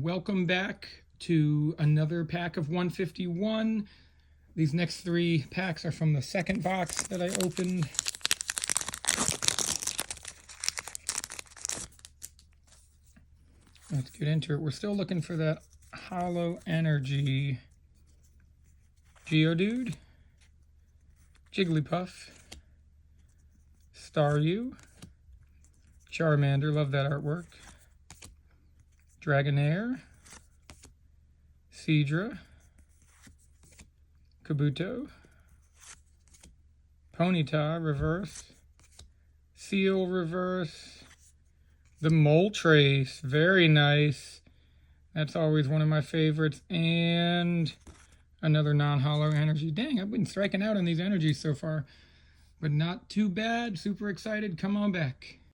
Welcome back to another pack of 151. These next three packs are from the second box that I opened. Let's get into it. We're still looking for that Holo Energy Geodude, Jigglypuff, Staryu, Charmander, love that artwork, Dragonair, Seadra, Kabuto, Ponyta reverse, Seal reverse, the Moltres, very nice. That's always one of my favorites. And another non-holo energy. Dang, I've been striking out on these energies so far. But not too bad. Super excited. Come on back.